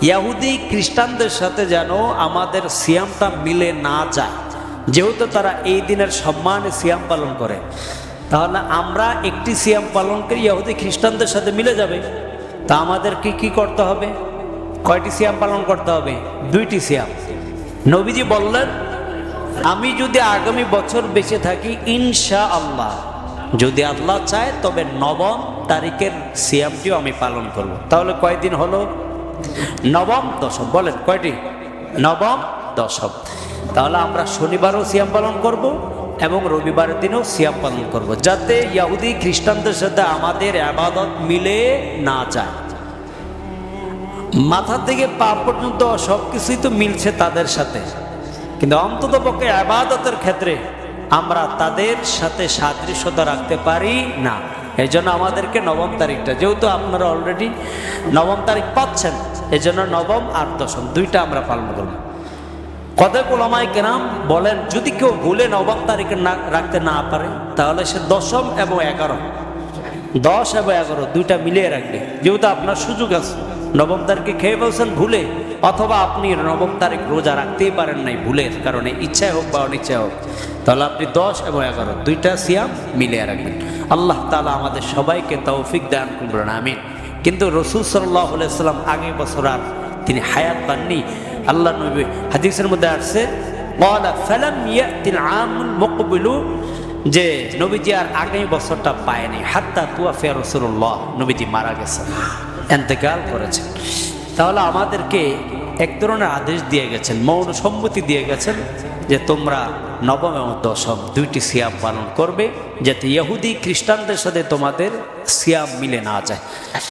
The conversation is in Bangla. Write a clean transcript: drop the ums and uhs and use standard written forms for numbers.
ইহুদি খ্রিস্টানদের সাথে যেন আমাদের সিয়ামটা মিলে না যায়, যেহেতু তারা এই দিনের সম্মানে সিয়াম পালন করে, তাহলে আমরা একটি সিয়াম পালন করি ইহুদি খ্রিস্টানদের সাথে মিলে যাবে। তা আমাদেরকে কি করতে হবে? কয়টি সিয়াম পালন করতে হবে? 2টি সিয়াম। নবীজি বললেন, আমি যদি আগামী বছর বেঁচে থাকি ইনশাআল্লাহ, যদি আল্লাহ চায় তবে 9 তারিখের সিয়ামটিও আমি পালন করব। তাহলে কয়দিন হলো? 9, 10। বলেন কয়টি? 9, 10। তাহলে আমরা শনিবারও সিয়াম পালন করব এবং রবিবারের দিনও সিয়াম পালন করব, যাতে ইহুদি খ্রিস্টানদের সাথে আমাদের ইবাদত মিলে না যায়। মাথা থেকে পা পর্যন্ত সব কিছুই তো মিলছে তাদের সাথে, কিন্তু অন্ততপক্ষে ইবাদতের ক্ষেত্রে আমরা তাদের সাথে সাদৃশ্যতা রাখতে পারি না। এই জন্য আমাদেরকে 9 তারিখটা, যেহেতু আপনারা অলরেডি 9 তারিখ পাচ্ছেন, এই জন্য 9 আর 10 2টা আমরা পালন করব। কতক উলামায়ে কেরাম বলেন, যদি কেউ ভুলে 9 তারিখে রাখতে না পারে, তাহলে সে 10 এবং 11, 10 এবং 11 2টা মিলিয়ে রাখবে। যেহেতু আপনার সুযোগ আছে, 9 তারিখে খেয়ে বলছেন ভুলে, অথবা আপনি 9 তারিখ রোজা রাখতেই পারেন নাই ভুলের কারণে, ইচ্ছায় হোক বা অনিচ্ছায় হোক, তাহলে আপনি 10 এবং 11 2টা সিয়াম মিলিয়ে রাখবেন। আল্লাহ তাআলা আমাদের সবাইকে তৌফিক দান করুন, আমিন। কিন্তু রাসূল সাল্লাল্লাহু আলাইহি ওয়াসাল্লাম আগের বছর আর তিনি হায়াত পাননি। আল্লাহ নবী হাদিসের মধ্যে আসছে, ক্বালা ফালাম ইয়াতিল আমুল মুকবিলু, যে নবীজি আর আগামী বছরটা পায়নি, হাত্তা তুওয়াফিয়া রাসূলুল্লাহ, নবীজি মারা গেছেন, ইন্তেকাল করেছেন। তাহলে আমাদেরকে এক ধরনের আদেশ দিয়ে গেছেন, মৌন সম্মতি দিয়ে গেছেন যে তোমরা 9 এবং 10 2টি সিয়াম পালন করবে, যাতে ইহুদি খ্রিস্টানদের সাথে তোমাদের সিয়াম মিলে না যায়।